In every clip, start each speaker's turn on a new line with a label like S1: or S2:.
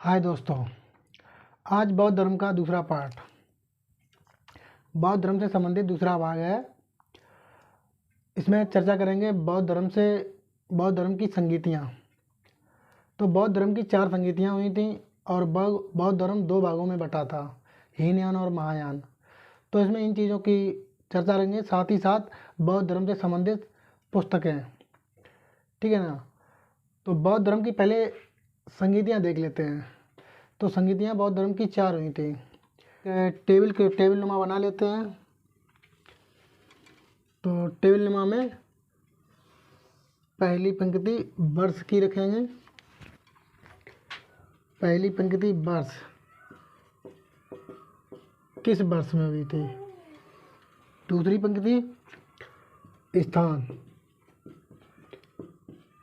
S1: हाय दोस्तों, आज बौद्ध धर्म का दूसरा पार्ट, बौद्ध धर्म से संबंधित दूसरा भाग है। इसमें चर्चा करेंगे बौद्ध धर्म की संगीतियाँ। तो बौद्ध धर्म की 4 संगीतियाँ हुई थी और बौद्ध धर्म 2 भागों में बटा था, हीनयान और महायान। तो इसमें इन चीज़ों की चर्चा करेंगे, साथ ही साथ बौद्ध धर्म से संबंधित पुस्तकें, ठीक है ना। तो बौद्ध धर्म की पहले संगीतियाँ देख लेते हैं। तो संगीतियाँ बौद्ध धर्म की 4 हुई थी। टेबल नुमा बना लेते हैं। तो टेबल नुमा में पहली पंक्ति वर्ष की रखेंगे। पहली पंक्ति वर्ष किस वर्ष में हुई थी। दूसरी पंक्ति स्थान,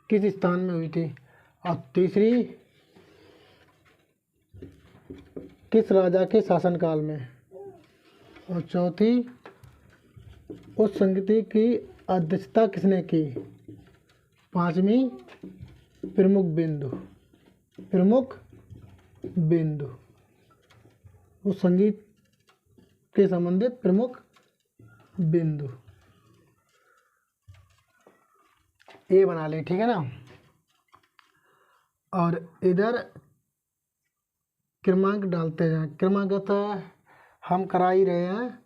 S1: किस स्थान में हुई थी। और तीसरी किस राजा के शासनकाल में। और चौथी उस संगीति की अध्यक्षता किसने की। पांचवी प्रमुख बिंदु उस संगीत के संबंधित प्रमुख बिंदु ये बना लें, ठीक है ना। और इधर क्रमांक डालते जाएं। क्रमांक तो हम करा ही रहे हैं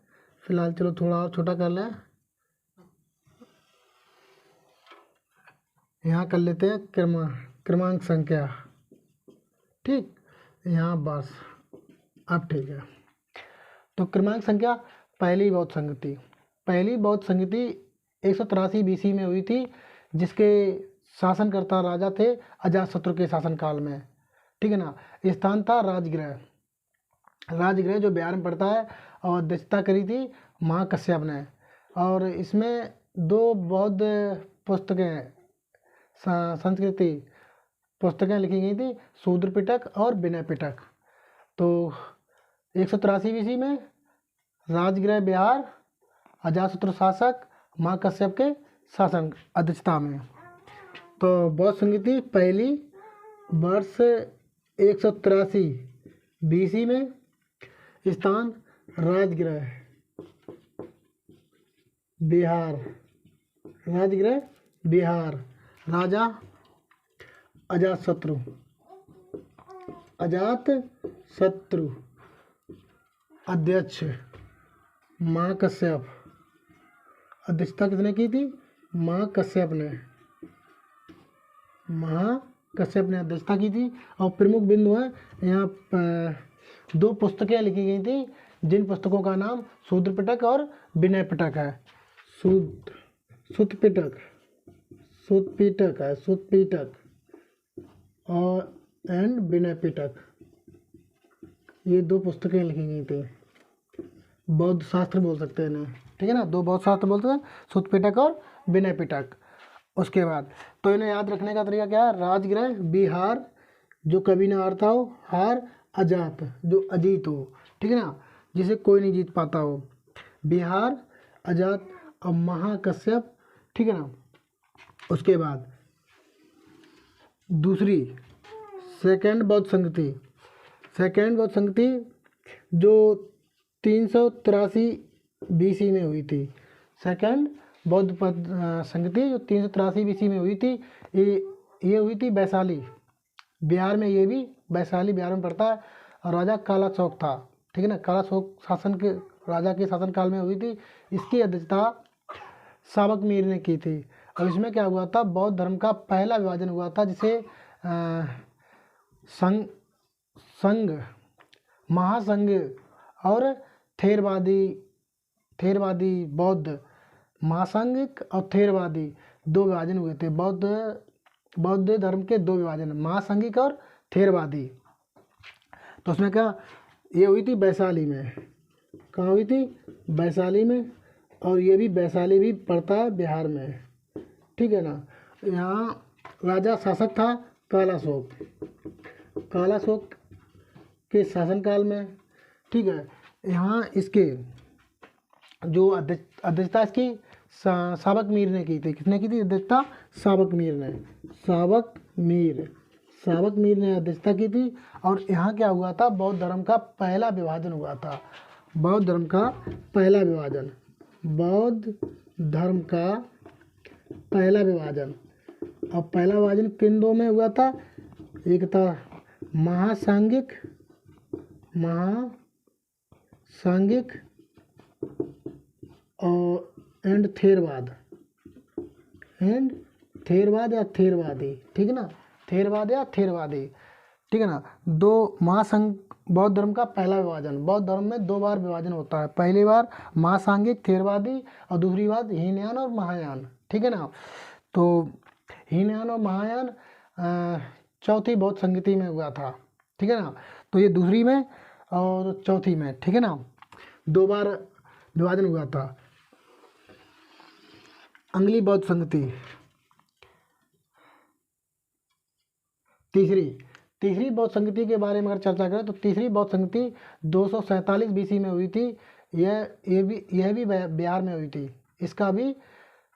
S1: फिलहाल, चलो थोड़ा और छोटा कर लें। यहाँ कर लेते हैं क्रमांक संख्या, ठीक। यहाँ बस अब ठीक है। तो क्रमांक संख्या पहली बौद्ध संगति 183 BC में हुई थी, जिसके शासनकर्ता राजा थे अजातशत्रु के शासनकाल में, ठीक है ना। स्थान था राजगृह जो बिहार में पड़ता है, और अध्यक्षता करी थी महाकश्यप ने। और इसमें 2 बौद्ध पुस्तकें, संस्कृति पुस्तकें लिखी गई थी, शूद्र पिटक और विनय पिटक। तो 183 BC में राजगृह बिहार, अजातशत्रु शासक, महाकश्यप के शासन अध्यक्षता में। तो बौद्ध संगीति पहली वर्ष 183 BC में, स्थान राजगृह बिहार, राजा अजातशत्रु, अध्यक्ष महाकश्यप। अध्यक्षता किसने की थी। महाकश्यप ने अध्यक्षता की थी। और प्रमुख बिंदु है यहाँ 2 पुस्तकें लिखी गई थी, जिन पुस्तकों का नाम शूद्र पिटक और विनय पिटक है। सुत पिटक और विनय पिटक, ये 2 पुस्तकें लिखी गई थी। बौद्ध शास्त्र बोल सकते हैं इन्हें, ठीक है ना। 2 बौद्ध शास्त्र बोलते हैं, सुत पिटक और विनय पिटक। उसके बाद तो इन्हें याद रखने का तरीका क्या है। राजगृह बिहार जो कभी ना हारता हो, हार अजात जो अजीत हो, ठीक है ना, जिसे कोई नहीं जीत पाता हो। बिहार, अजात और महाकश्यप, ठीक है ना। उसके बाद दूसरी सेकेंड बौद्ध संगति जो 383 BC में हुई थी। सेकेंड बौद्ध संगति जो 383 BC में हुई थी, ये हुई थी वैशाली बिहार में। ये भी वैशाली बिहार में पड़ता है। और राजा कालाशोक था, ठीक है ना। कालाशोक राजा के शासनकाल में हुई थी। इसकी अध्यक्षता साबक मीर ने की थी। और इसमें क्या हुआ था, बौद्ध धर्म का पहला विभाजन हुआ था, जिसे महासंघ और थेरवादी बौद्ध, महासंघ और थेरवादी 2 विभाजन हुए थे। बौद्ध धर्म के 2 विभाजन, महासंघिक और थेरवादी। तो उसमें क्या, ये हुई थी वैशाली में। कहाँ हुई थी, वैशाली में। और ये भी वैशाली भी पड़ता है बिहार में, ठीक है ना। यहाँ राजा शासक था कालाशोक के शासनकाल में, ठीक है। यहाँ इसके जो अध्यक्षता इसकी साबक मीर ने की थी। किसने की थी अध्यक्षता। साबक सावक मीर ने अध्यक्षता की थी। और यहाँ क्या हुआ था, बौद्ध धर्म का पहला विभाजन हुआ था। बौद्ध धर्म का पहला विभाजन, बौद्ध धर्म का पहला विभाजन। अब पहला विभाजन किन दो में हुआ था, एक था महासांगिक और थेरवाद या थेरवादी, ठीक है ना, थेरवाद या थेरवादी, ठीक है ना। दो महासंघ बौद्ध धर्म का पहला विभाजन। बौद्ध धर्म में 2 बार विभाजन होता है, पहली बार महासांगिक थेरवादी और दूसरी बार हीनयान और महायान, ठीक है ना। तो हीनयान और महायान चौथी बौद्ध संगति में हुआ था, ठीक है ना। तो ये दूसरी में और चौथी में, ठीक है ना, 2 बार विभाजन हुआ था। अगली बौद्ध संगति, तीसरी बौद्ध संगति के बारे में अगर चर्चा करें तो तीसरी बौद्ध संगति 247 बीसी में हुई थी। यह भी बिहार में हुई थी। इसका भी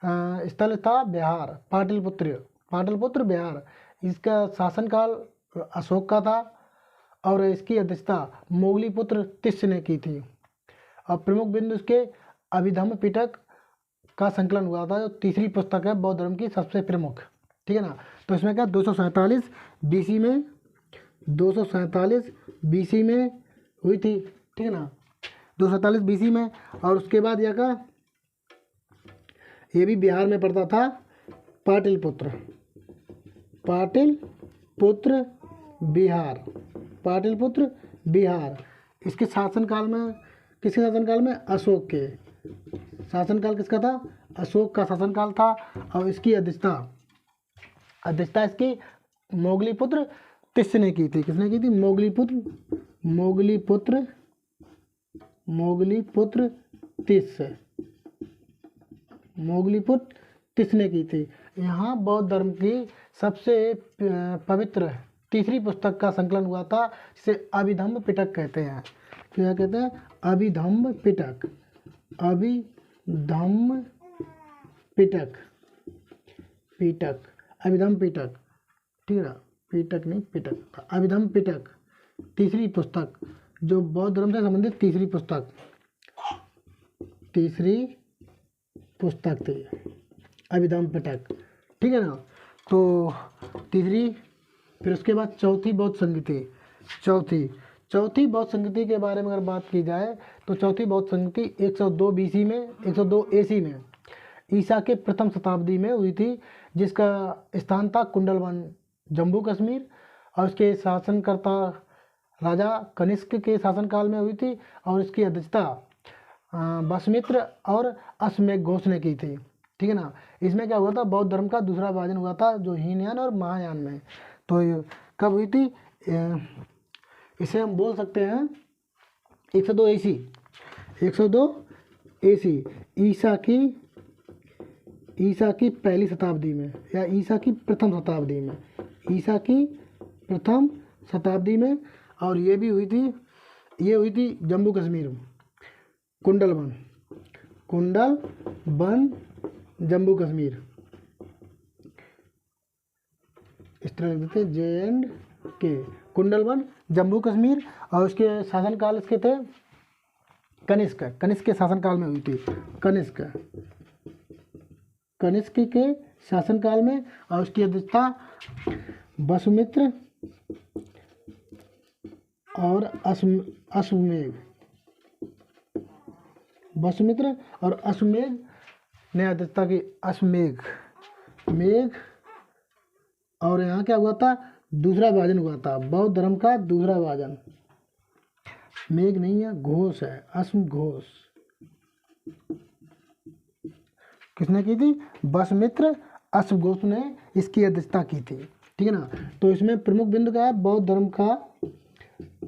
S1: स्थल था बिहार, पाटलिपुत्र बिहार। इसका शासनकाल अशोक का था और इसकी अध्यक्षता मोगली पुत्र तिष्य ने की थी। और प्रमुख बिंदु इसके अभिधम्म पिटक का संकलन हुआ था, जो तीसरी पुस्तक है बौद्ध धर्म की सबसे प्रमुख, ठीक है ना। तो इसमें क्या 247 बीसी में हुई थी, ठीक है ना, 247 बीसी में। और उसके बाद यह का ये भी बिहार में पड़ता था, पाटलिपुत्र बिहार। इसके शासनकाल में, किसके शासनकाल में, अशोक के शासनकाल। किसका था, अशोक का शासनकाल था। और इसकी अध्यक्षता इसकी मोगलीपुत्र तिष्य ने की थी। किसने की थी, मोगलीपुत्र तिष्य ने की थी। यहाँ बौद्ध धर्म की सबसे पवित्र तीसरी पुस्तक का संकलन हुआ था, जिसे अभिधम्म पिटक कहते हैं। क्या कहते हैं, अभिधम्म पिटक, ठीक है ना, पिटक नहीं पिटक, अभिधम्म पिटक तीसरी पुस्तक, जो बौद्ध धर्म से संबंधित तीसरी पुस्तक थी, अभिधम्म पिटक, ठीक है ना। तो तीसरी, फिर उसके बाद चौथी बौद्ध संगति के बारे में अगर बात की जाए तो चौथी बौद्ध संगति 102 एसी में ईसा के प्रथम शताब्दी में हुई थी, जिसका स्थान था कुंडलवन, जम्मू कश्मीर। और उसके शासनकर्ता राजा कनिष्क के शासनकाल में हुई थी। और इसकी अध्यक्षता बसमित्र और अश्वमेघ घोष ने की थी, ठीक है ना। इसमें क्या हुआ था, बौद्ध धर्म का दूसरा विभाजन हुआ था, जो हीनयान और महायान में। तो कब हुई थी, इसे हम बोल सकते हैं 102 एसी ईसा की पहली शताब्दी में, या ईसा की प्रथम शताब्दी में। और ये हुई थी जम्मू कश्मीर, कुंडलवन जम्मू कश्मीर, इस तरह लिख देते JNK, कुंडलवन जम्मू कश्मीर। और उसके शासनकाल इसके थे कनिष्क के शासनकाल में हुई थी, कनिष्क के शासनकाल में। और उसकी अध्यक्षता बसुमित्र और अश्वमेघ ने अध्यक्षता की, मेघ। और यहाँ क्या हुआ था, दूसरा विभाजन हुआ था, बौद्ध धर्म का दूसरा विभाजन। मेघ नहीं है, घोष है, अश्वघोष। किसने की थी, बसमित्र अश्वघोष ने इसकी अध्यक्षता की थी, ठीक है ना। तो इसमें प्रमुख बिंदु क्या है, बौद्ध धर्म का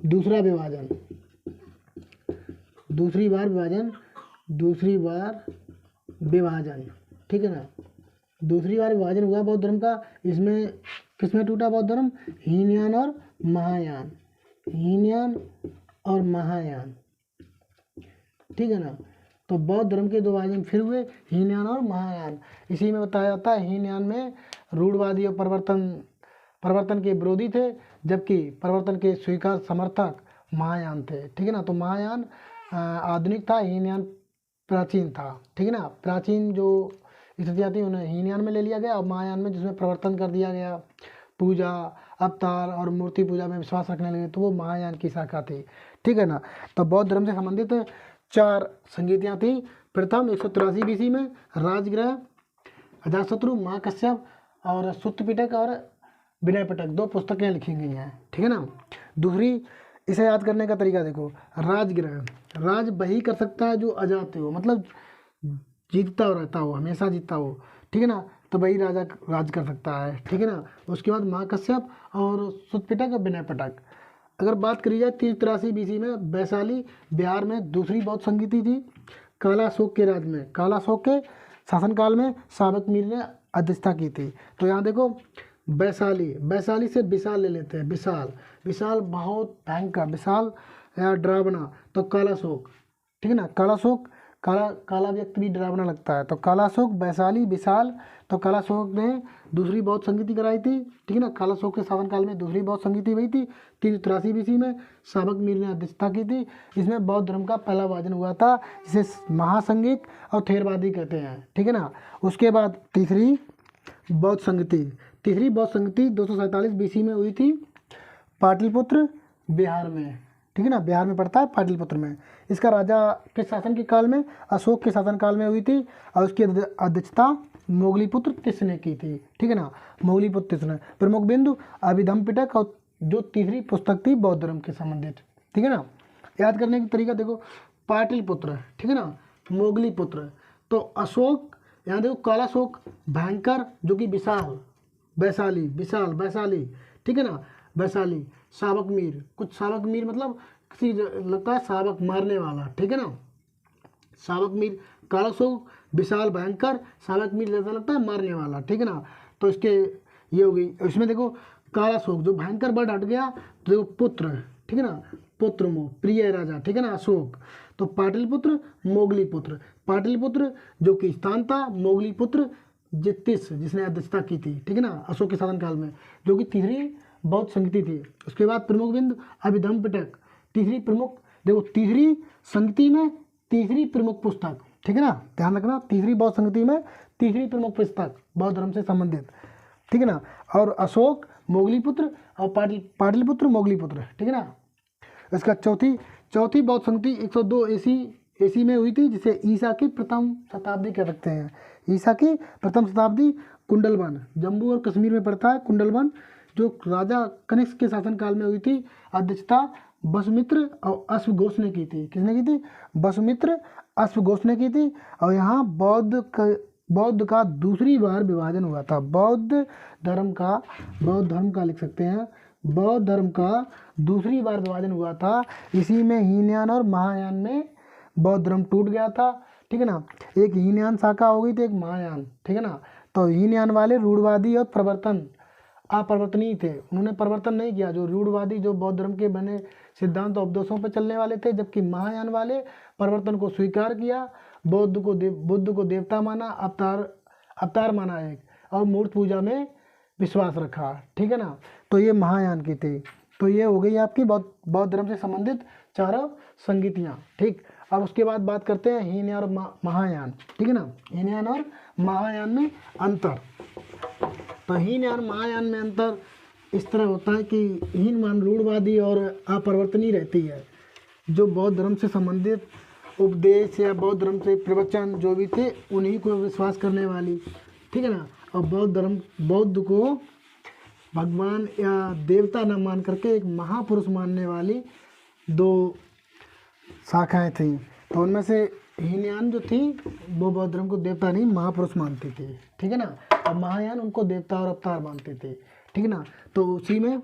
S1: दूसरा विभाजन, ठीक है ना। दूसरी बार विभाजन हुआ बौद्ध धर्म का। इसमें किसमें टूटा बौद्ध धर्म, हीनयान और महायान, ठीक है ना। तो बौद्ध धर्म के 2 विभाजन फिर हुए, हीनयान और महायान। इसी में बताया जाता है, हीनयान में रूढ़वादी और परिवर्तन के विरोधी थे, जबकि परिवर्तन के स्वीकार समर्थक महायान थे। ठीक है ना। तो महायान आधुनिक था, हीनयान प्राचीन था। ठीक है ना। प्राचीन जो स्थितियाँ थी उन्हें हीनयान में ले लिया गया और महायान में जिसमें परिवर्तन कर दिया गया, पूजा, अवतार और मूर्ति पूजा में विश्वास रखने लगे, तो वो महायान की शाखा थी। ठीक है ना। तो बौद्ध धर्म से संबंधित 4 संगीतियाँ थी। प्रथम 183 BC में राजगृह, अजातशत्रु, महाकश्यप और सुत्त पिटक और विनय पिटक 2 पुस्तकें लिखी गई हैं। ठीक है ना। दूसरी, इसे याद करने का तरीका देखो। राजगृह, राज वही कर सकता है जो अजात हो, मतलब जीतता रहता हो, हमेशा जीतता हो। ठीक है ना। तो वही राजा राज कर सकता है। ठीक है ना। उसके बाद महाकश्यप और सुत्त पिटक और विनय पिटक। अगर बात करी जाए 383 BC में वैशाली बिहार में दूसरी बौद्ध संगीति थी। काला अशोक के राज में, काला अशोक के शासनकाल में साबक मीर ने अध्यक्षता की थी। तो यहाँ देखो वैशाली, वैशाली से विशाल ले लेते हैं, विशाल, विशाल बहुत भयंकर, विशाल या डरावना। तो काला अशोक, ठीक है ना। काला अशोक, काला व्यक्ति भी डरावना लगता है। तो काला अशोक, वैशाली, विशाल। तो काला अशोक ने दूसरी बौद्ध संगीति कराई थी। ठीक है ना। काला अशोक के शासनकाल में दूसरी बौद्ध संगीति हुई थी। 383 BC में साबक मीर ने अध्यक्षता की थी। इसमें बौद्ध धर्म का पहला वाजन हुआ था, जिसे महासंगिक और थेरवादी कहते हैं। ठीक है ना। उसके बाद तीसरी बौद्ध संगीति 247 BC में हुई थी, पाटलिपुत्र, बिहार में। ठीक है ना। बिहार में पड़ता है, पाटलिपुत्र में। इसका राजा के शासन के काल में, अशोक के शासनकाल में हुई थी और उसकी अध्यक्षता मोगलीपुत्र तिस्स ने की थी। ठीक है ना। मोगलीपुत्र तिस्स ने। प्रमुख बिंदु अभिधम पिटक और जो तीसरी पुस्तक थी बौद्ध धर्म के संबंधित। ठीक है ना। याद करने का तरीका देखो, पाटलिपुत्र, ठीक है ना, मोगलीपुत्र। तो अशोक, यहाँ देखो काला अशोक भयंकर, जो कि विशाल, वैशाली, विशाल, वैशाली। ठीक है ना। वैशाली, शावक मीर, कुछ शावक मीर मतलब किसी लगता है शावक मारने वाला। ठीक है ना। शावक मीर, काला अशोक विशाल भयंकर, शावक मीर जैसा लगता है मारने वाला। ठीक है ना। तो इसके ये हो गई। इसमें देखो काला अशोक जो भयंकर वर्ड हट गया, तो देखो पुत्र, ठीक है ना, पुत्र मोह, प्रिय राजा। ठीक है ना। अशोक। तो पाटलिपुत्र, मोगलीपुत्र। पाटलिपुत्र जो कि स्थान था, मोगलीपुत्र जितिस जिसने अध्यक्षता की थी। ठीक है ना। अशोक के शासनकाल में, जो कि तीसरी बौद्ध संगीति थी। उसके बाद प्रमुख बिंदु अभिधम पिटक, तीसरी प्रमुख, देखो तीसरी संगीति में तीसरी प्रमुख पुस्तक। ठीक है ना। ध्यान रखना, तीसरी बौद्ध संगीति में तीसरी प्रमुख पुस्तक बौद्ध धर्म से संबंधित। ठीक है ना। और अशोक, मोगलीपुत्र और पाटलिपुत्र, मोगलीपुत्र। ठीक है ना। इसका चौथी बौद्ध संगीति 102 AC में हुई थी, जिसे ईसा की प्रथम शताब्दी कह सकते हैं। ईसा की प्रथम शताब्दी। कुंडलवन, जम्मू और कश्मीर में पड़ता है कुंडलवन, जो राजा कनिष्क के शासनकाल में हुई थी। अध्यक्षता वसुमित्र और अश्वघोष ने की थी। किसने की थी? वसुमित्र, अश्वघोष ने की थी। और यहाँ बौद्ध का दूसरी बार विभाजन हुआ था। बौद्ध धर्म का लिख सकते हैं, बौद्ध धर्म का दूसरी बार विभाजन हुआ था। इसी में हीनयान और महायान में बौद्ध धर्म टूट गया था। ठीक है ना। एक हीनयान शाखा हो गई थी, एक महायान। ठीक है ना। तो हीनयान वाले रूढ़वादी और अपरिवर्तनीय थे, उन्होंने परिवर्तन नहीं किया। जो रूढ़वादी, जो बौद्ध धर्म के बने सिद्धांत और उपदेशों पर चलने वाले थे, जबकि महायान वाले परिवर्तन को स्वीकार किया, बुद्ध को देवता माना, अवतार माना एक, और मूर्ति पूजा में विश्वास रखा। ठीक है ना। तो ये महायान की थी। तो ये हो गई आपकी बौद्ध धर्म से संबंधित चारों संगीतियाँ। ठीक। अब उसके बाद बात करते हैं हीनयान और महायान। ठीक है ना। हीनयान और महायान में अंतर। तो हीनयान महायान में अंतर इस तरह होता है कि हीनयान रूढ़वादी और अपरिवर्तनीय रहती है। जो बौद्ध धर्म से संबंधित उपदेश या बौद्ध धर्म से प्रवचन जो भी थे, उन्हीं को विश्वास करने वाली। ठीक है ना। और बौद्ध को भगवान या देवता न मान करके एक महापुरुष मानने वाली 2 शाखाएं थीं। तो उनमें से हीनयान जो थी वो बौद्ध धर्म को देवता नहीं महापुरुष मानती थी। ठीक है ना। और महायान उनको देवता और अवतार मानते थे। ठीक है ना। तो उसी में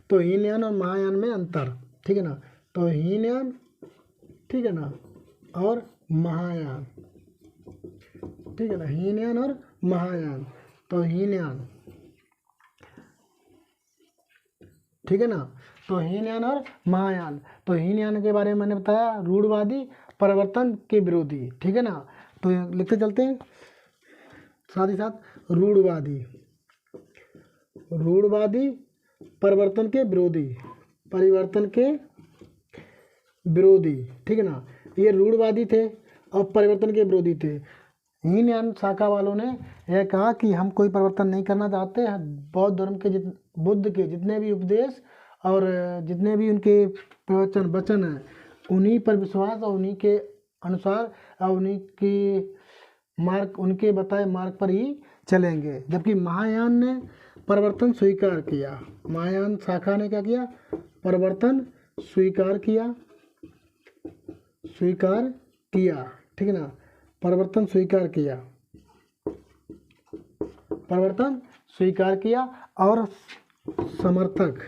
S1: तो हीनयान और महायान में अंतर। ठीक है ना। तो हीनयान, ठीक है ना, और महायान। ठीक है ना। हीनयान और महायान। तो हीनयान, ठीक है ना। तो हीनयान और महायान। तो हीनयान के बारे में मैंने बताया, रूढ़वादी, परिवर्तन के विरोधी। ठीक है ना। तो लिखते चलते हैं साथ ही साथ रूढ़वादी, रूढ़वादी, परिवर्तन के विरोधी, परिवर्तन के विरोधी, ठीक है ना। ये रूढ़वादी थे और परिवर्तन के विरोधी थे। हीनयान शाखा वालों ने यह कहा कि हम कोई परिवर्तन नहीं करना चाहते हैं। बौद्ध धर्म के बुद्ध के जितने भी उपदेश और जितने भी उनके प्रवचन वचन हैं, उन्हीं पर विश्वास और उन्हीं के अनुसार और उन्हीं की मार्ग, उनके बताए मार्ग पर ही चलेंगे। जबकि महायान ने परिवर्तन स्वीकार किया। महायान शाखा ने क्या किया? परिवर्तन स्वीकार किया, स्वीकार किया, ठीक है ना। परिवर्तन स्वीकार किया, परिवर्तन स्वीकार किया और समर्थक,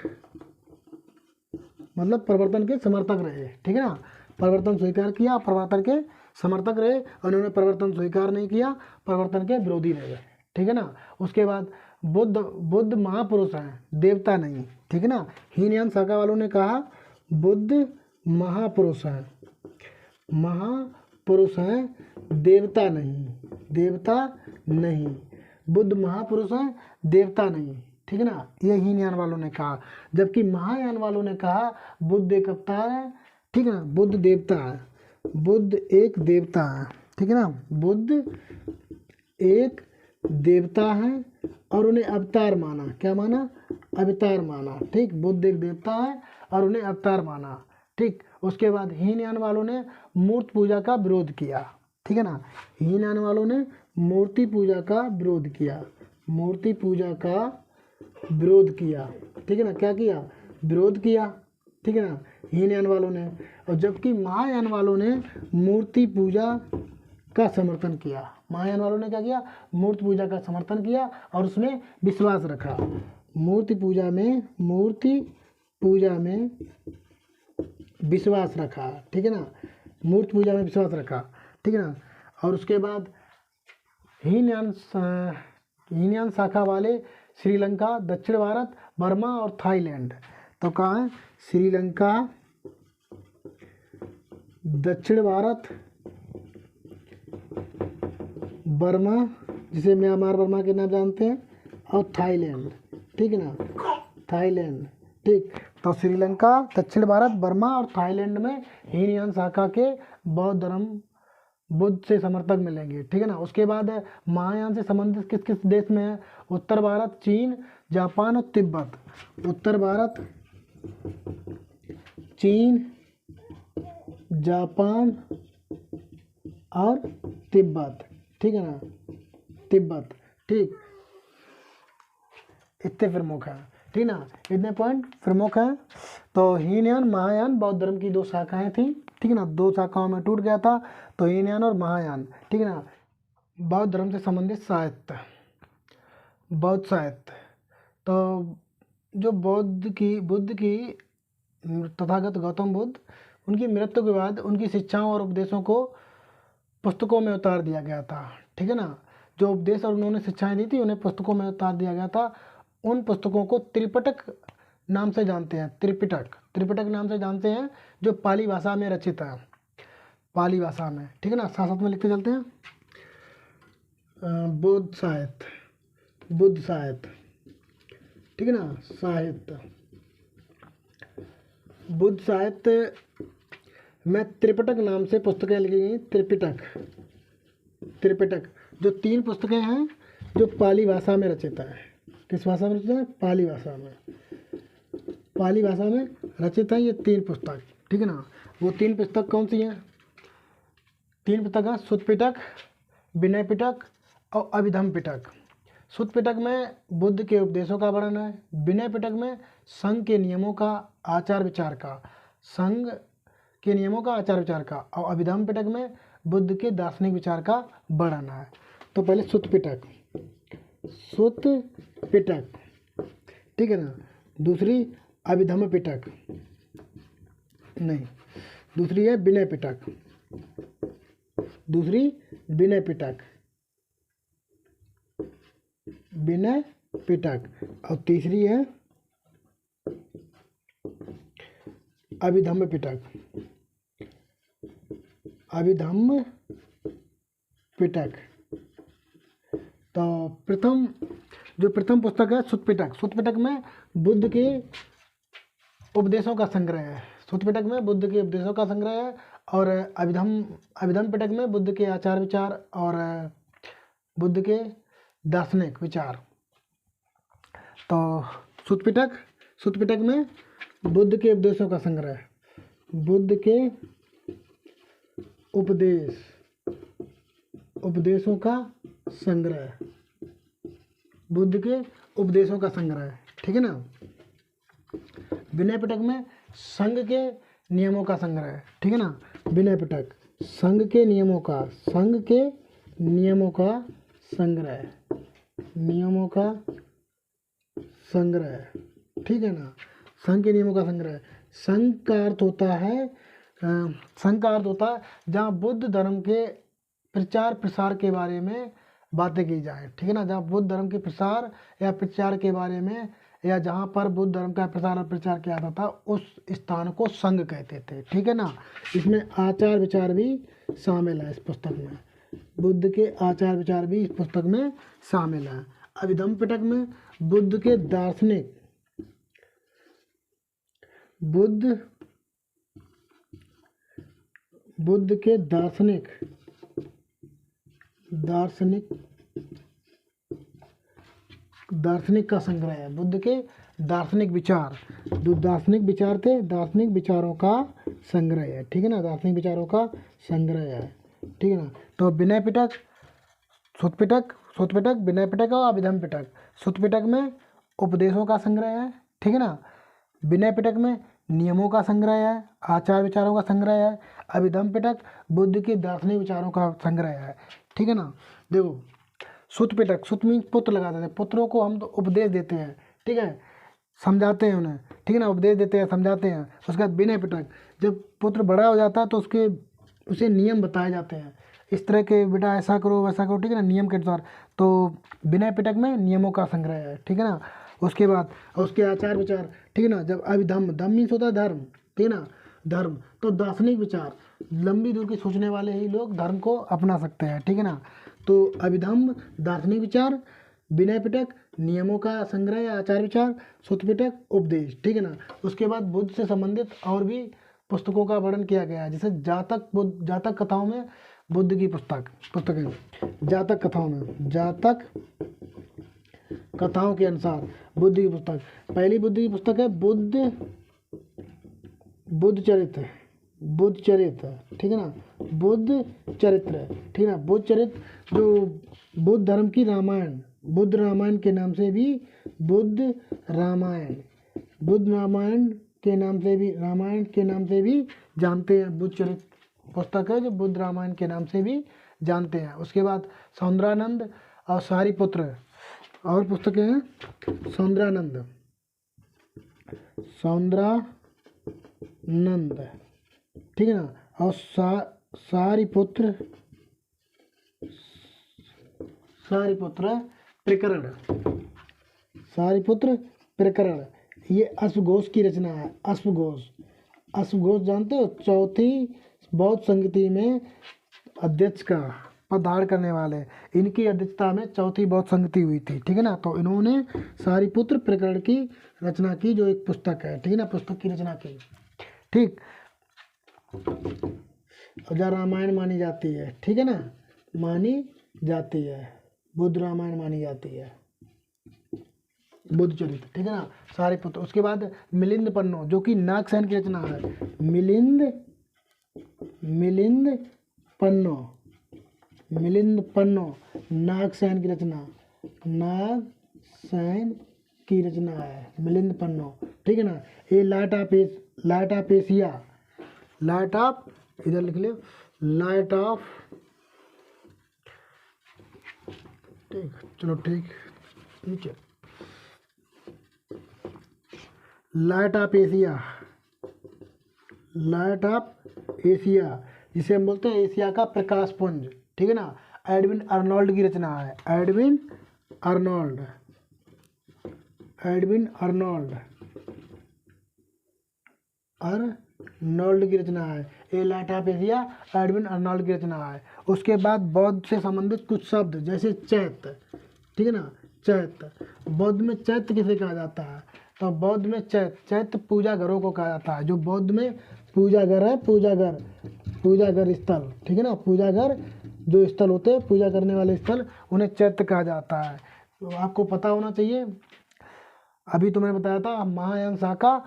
S1: मतलब परिवर्तन के समर्थक रहे, ठीक है ना। परिवर्तन स्वीकार किया, परिवर्तन के समर्थक रहे, और उन्होंने परिवर्तन स्वीकार नहीं किया, परिवर्तन के विरोधी रहे, ठीक है ना। उसके बाद बुद्ध महापुरुष हैं, देवता नहीं, ठीक है ना। हीनयान शाखा वालों ने कहा बुद्ध महापुरुष हैं, महापुरुष हैं, देवता नहीं, देवता नहीं, बुद्ध महापुरुष हैं, देवता नहीं, ठीक है ना। ये हीनयान वालों ने कहा। जबकि महायान वालों ने कहा बुद्ध एक अवतार है, ठीक है ना, बुद्ध देवता है, बुद्ध एक देवता है, ठीक है ना। बुद्ध एक देवता है और उन्हें अवतार माना। क्या माना? अवतार माना, ठीक। बुद्ध एक देवता है और उन्हें अवतार माना, ठीक। उसके बाद हीनयान वालों ने मूर्ति पूजा का विरोध किया, ठीक है ना। हीनयान वालों ने मूर्ति पूजा का विरोध किया, मूर्ति पूजा का विरोध किया, ठीक है ना। क्या किया? विरोध किया, ठीक है ना, हीनयान वालों ने। और जबकि महायान वालों ने मूर्ति पूजा का समर्थन किया। महायान वालों ने क्या किया? मूर्ति पूजा का समर्थन किया और उसमें विश्वास रखा। मूर्ति पूजा में विश्वास रखा, ठीक है ना। मूर्ति पूजा में विश्वास रखा, ठीक है ना। और उसके बाद हीनयान शाखा वाले श्रीलंका, दक्षिण भारत, बर्मा और थाईलैंड। तो कहाँ है? श्रीलंका, दक्षिण भारत, बर्मा, जिसे म्यांमार बर्मा के नाम जानते हैं, और थाईलैंड, ठीक है ना, थाईलैंड, ठीक। तो श्रीलंका, दक्षिण भारत, बर्मा और थाईलैंड में हीनयान शाखा के बौद्ध धर्म, बुद्ध से समर्थक मिलेंगे, ठीक है ना। उसके बाद महायान से संबंधित किस किस देश में है? उत्तर भारत, चीन, जापान और तिब्बत। उत्तर भारत, चीन, जापान और तिब्बत, ठीक है ना, तिब्बत, ठीक। इतने प्रमुख हैं, ठीक ना, इतने पॉइंट प्रमुख हैं। तो हीनयान, महायान बौद्ध धर्म की दो शाखाएं थी, ठीक है ना। दो शाखाओं में टूट गया था, तो हीनयान और महायान, ठीक है ना। बौद्ध धर्म से संबंधित साहित्य, बौद्ध साहित्य। तो जो बुद्ध की तथागत गौतम बुद्ध, उनकी मृत्यु के बाद उनकी शिक्षाओं और उपदेशों को पुस्तकों में उतार दिया गया था, ठीक है ना। जो उपदेश और उन्होंने शिक्षाएं दी थी उन्हें पुस्तकों में उतार दिया गया था। उन पुस्तकों को त्रिपिटक नाम से जानते हैं, त्रिपिटक नाम से जानते हैं, जो पाली भाषा में रचित है, पाली भाषा में, ठीक है ना। साथ साथ में लिखते चलते हैं। बुद्ध साहित्य, ठीक है ना, साहित्य, बुद्ध साहित्य में त्रिपिटक नाम से पुस्तकें लिखी गई। त्रिपिटक जो 3 पुस्तकें हैं जो पाली भाषा में रचित है। किस भाषा में रचित है? पाली भाषा में, पाली भाषा में रचित है ये 3 पुस्तक, ठीक है ना। वो 3 पुस्तक कौन सी हैं? 3 पुस्तक हैं, सुत्त पिटक, विनय पिटक और अभिधम्म पिटक। सुत्त पिटक में बुद्ध के उपदेशों का वर्णन है, विनय पिटक में संघ के नियमों का, आचार विचार का, संघ के नियमों का, आचार विचार का, और अभिधम्म पिटक में बुद्ध के दार्शनिक विचार का वर्णन है। तो पहले सुत्त पिटक, ठीक है ना। दूसरी अभिधम्म पिटक, नहीं, दूसरी है विनय पिटक, दूसरी विनय पिटक, और तीसरी है अभिधम्म पिटक। तो प्रथम जो प्रथम पुस्तक है सुत्पिटक, सुत्पिटक में बुद्ध के उपदेशों का संग्रह है। सुत्पिटक में बुद्ध के उपदेशों का संग्रह है। और अभिधम पिटक में बुद्ध के आचार विचार और बुद्ध के दार्शनिक विचार। तो सुत्पिटक में बुद्ध के उपदेशों का संग्रह, बुद्ध के उपदेशों का संग्रह, बुद्ध के उपदेशों का संग्रह, ठीक है ना। विनय पिटक में संघ के नियमों का संग्रह, ठीक है ना। विनय पिटक संघ के नियमों का संग्रह, ठीक है ना। संघ के नियमों का संग्रह। संघ का अर्थ होता है जहाँ बुद्ध धर्म के प्रचार प्रसार के बारे में बातें की जाए, ठीक है ना। जहाँ बुद्ध धर्म के प्रसार या प्रचार के बारे में, या जहाँ पर बुद्ध धर्म का प्रसार और प्रचार किया जाता था, उस स्थान को संघ कहते थे, ठीक है ना। इसमें आचार विचार भी शामिल है इस पुस्तक में, बुद्ध के आचार विचार भी इस पुस्तक में शामिल है। अभिधम्म पिटक में बुद्ध के दार्शनिक का संग्रह है। बुद्ध के दार्शनिक विचार, जो दार्शनिक विचार थे, दार्शनिक विचारों का संग्रह है, ठीक है ना। दार्शनिक विचारों का संग्रह है, ठीक है ना। तो विनय पिटक, सुत्पिटक, विनय पिटक और अभिधम्म पिटक। सुत्पिटक में उपदेशों का संग्रह है, ठीक है ना। विनय पिटक में नियमों का संग्रह है, आचार विचारों का संग्रह है। अभिधम्म पिटक बुद्ध के दार्शनिक विचारों का संग्रह है, ठीक है ना। देखो, सुत्पिटक, सुत मीन पुत्र लगा देते हैं, पुत्रों को हम तो उपदेश देते हैं, ठीक है, समझाते हैं उन्हें, ठीक है ना, उपदेश देते हैं, समझाते हैं। उसके बाद विनय पिटक, जब पुत्र बड़ा हो जाता है तो उसे नियम बताए जाते हैं, इस तरह के, बेटा ऐसा करो वैसा करो, ठीक है ना, नियम के अनुसार। तो विनय पिटक में नियमों का संग्रह है, ठीक है ना। उसके बाद उसके आचार विचार, ठीक है ना। जब धम्म मीन्स होता है धर्म, ठीक है ना, धर्म। तो दार्शनिक विचार, लंबी दूर की सोचने वाले ही लोग धर्म को अपना सकते हैं, ठीक है ना। तो अभिधम्म दार्शनिक विचार, विनय पिटक नियमों का संग्रह या आचार विचार, सुत्पिटक उपदेश, ठीक है ना। उसके बाद बुद्ध से संबंधित और भी पुस्तकों का वर्णन किया गया है, जैसे जातक कथाओं में बुद्ध की पुस्तकें, जातक कथाओं के अनुसार बुद्ध की पुस्तक, पहली बुद्ध की पुस्तक है बुद्ध चरित्र, ठीक है ना, बुद्ध चरित्र, ठीक है ना। बुद्ध चरित्र जो बुद्ध धर्म की रामायण, बुद्ध रामायण के नाम से भी रामायण के नाम से भी जानते हैं। बुद्ध चरित्र पुस्तक है जो बुद्ध रामायण के नाम से भी जानते हैं। उसके बाद सौंदरानंद और सारिपुत्र और पुस्तकें हैं, सौंदरानंद, ठीक है ना, और सारिपुत्र प्रकरण, ये अश्वघोष की रचना है। अश्वघोष जानते हो, चौथी बौद्ध संगति में अध्यक्ष का पद धारण करने वाले, इनकी अध्यक्षता में चौथी बौद्ध संगति हुई थी, ठीक है ना। तो इन्होंने सारिपुत्र प्रकरण की रचना की, जो एक पुस्तक है, ठीक है ना, पुस्तक की रचना की, ठीक। जहाँ रामायण मानी जाती है, ठीक है ना, मानी जाती है, बुद्ध रामायण मानी जाती है, बुद्ध चरित्र, ठीक है ना, सारिपुत्र। उसके बाद मिलिंद पन्नो, जो कि नागसेन की रचना है, मिलिंद पन्नो नागसेन की रचना है, मिलिंद पन्नो, ठीक है ना। ये लाइट ऑफ इधर लिख लो, लाइट ऑफ, ठीक, चलो ठीक, नीचे लाइट ऑफ एशिया, जिसे हम बोलते हैं एशिया का प्रकाश पुंज, ठीक है ना। एडविन अर्नोल्ड की रचना है, एडविन अर्नोल्ड की रचना है। A light of Asia Edwin Arnold की रचना है। उसके बाद बौद्ध से संबंधित कुछ शब्द, जैसे चैत्य, ठीक है ना, चैत्य। बौद्ध में चैत्य किसे कहा जाता है? तो बौद्ध में चैत्य पूजा घरों को कहा जाता है। जो बौद्ध में पूजा घर है, पूजा घर स्थल, ठीक है ना, पूजा घर जो स्थल होते हैं, पूजा करने वाले स्थल, उन्हें चैत्य कहा जाता है। तो आपको पता होना चाहिए। अभी तो मैंने बताया था महायान शाखा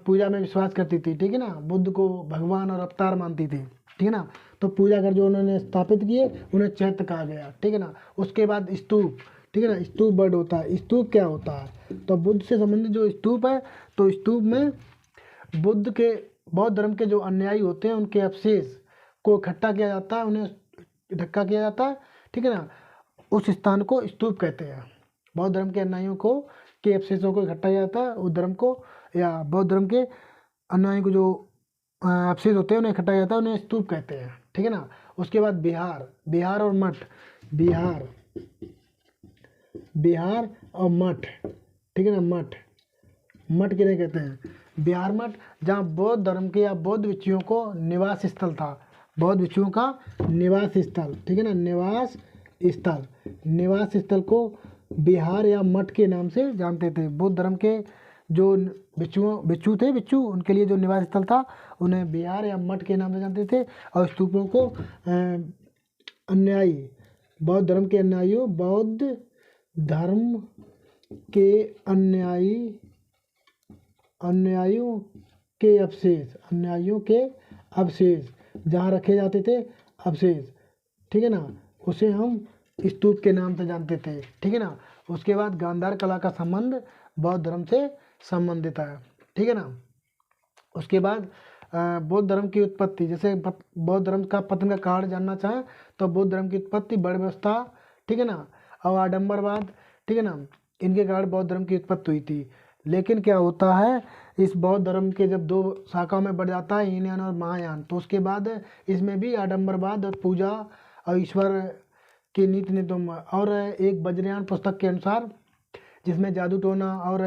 S1: पूजा में विश्वास करती थी, ठीक है ना, बुद्ध को भगवान और अवतार मानती थी, ठीक है ना। तो पूजा घर जो उन्होंने स्थापित किए उन्हें चैत्य कहा गया, ठीक है ना। उसके बाद स्तूप, ठीक है ना, स्तूप वर्ड होता है। स्तूप क्या होता है? तो बुद्ध से संबंधित जो स्तूप है, तो स्तूप में बौद्ध धर्म के जो अनुयायी होते हैं उनके अवशेष को इकट्ठा किया जाता है, उन्हें ढक्का किया जाता है, ठीक है ना। उस स्थान को स्तूप कहते हैं। बौद्ध धर्म के अनुयायियों को के अवशेषों को इकट्ठा किया जाता है, उस धर्म को या बौद्ध धर्म के अनुयायियों को जो अवशेष होते हैं उन्हें इकट्ठा किया जाता है, उन्हें स्तूप कहते हैं, ठीक है ना। उसके बाद बिहार और मठ, बिहार और मठ, ठीक है ना, मठ किन्हें कहते हैं? बिहार मठ, जहाँ बौद्ध धर्म के या बौद्ध भिक्षुओं को निवास स्थल था, बौद्ध भिक्षुओं का निवास स्थल, ठीक है ना, निवास स्थल को बिहार या मठ के नाम से जानते थे। बौद्ध धर्म के जो भिक्षु उनके लिए जो निवास स्थल था उन्हें बिहार या मठ के नाम से जानते थे। और स्तूपों को अनुयायी, बौद्ध धर्म के अनुयायियों, बौद्ध धर्म के अनुयायियों के अवशेष जहाँ रखे जाते थे अवशेष, ठीक है ना, उसे हम स्तूप के नाम से जानते थे, ठीक है ना। उसके बाद गांधार कला का संबंध बौद्ध धर्म से संबंधित है, ठीक है ना। उसके बाद बौद्ध धर्म की उत्पत्ति, जैसे बौद्ध धर्म का पतन का कारण जानना चाहें तो बौद्ध धर्म की उत्पत्ति बड़ व्यवस्था, ठीक है ना, और आडंबरवाद, ठीक है ना, इनके कारण बौद्ध धर्म की उत्पत्ति हुई थी। लेकिन क्या होता है, इस बौद्ध धर्म के जब दो शाखाओं में बढ़ जाता है, हीनयान और महायान, तो उसके बाद इसमें भी आडंबरवाद और पूजा और ईश्वर की नीति नियम। और एक वज्रयान पुस्तक के अनुसार, जिसमें जादू टोना और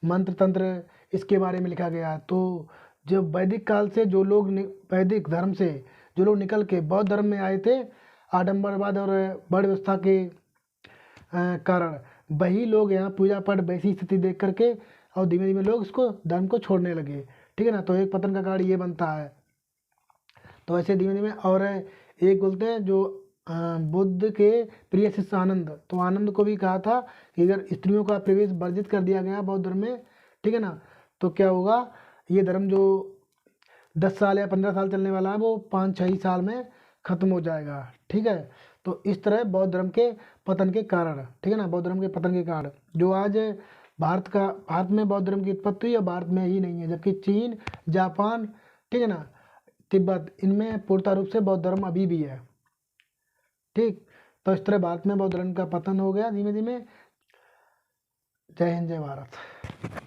S1: मंत्र तंत्र इसके बारे में लिखा गया है। तो जब वैदिक काल से जो लोग वैदिक धर्म से जो लोग निकल के बौद्ध धर्म में आए थे, आडंबरवाद और बड़ व्यवस्था के कारण, वही लोग यहाँ पूजा पाठ वैसी स्थिति देख करके और धीमे धीमे लोग इसको धर्म को छोड़ने लगे, ठीक है ना। तो एक पतन का कारण ये बनता है। तो ऐसे धीमे धीमे, और एक बोलते हैं जो बुद्ध के प्रिय शिष्य आनंद, तो आनंद को भी कहा था कि अगर स्त्रियों का प्रवेश वर्जित कर दिया गया बौद्ध धर्म में, ठीक है ना, तो क्या होगा, ये धर्म जो 10 साल या 15 साल चलने वाला है वो 5-6 ही साल में खत्म हो जाएगा, ठीक है। तो इस तरह बौद्ध धर्म के पतन के कारण, ठीक है ना, बौद्ध धर्म के पतन के कारण जो आज भारत में बौद्ध धर्म की उत्पत्ति हुई, और भारत में ही नहीं है, जबकि चीन, जापान, ठीक है ना, तिब्बत, इनमें पूर्णतः रूप से बौद्ध धर्म अभी भी है, ठीक। तो इस तरह भारत में बौद्ध धर्म का पतन हो गया धीमे धीमे। जय हिंद, जय भारत।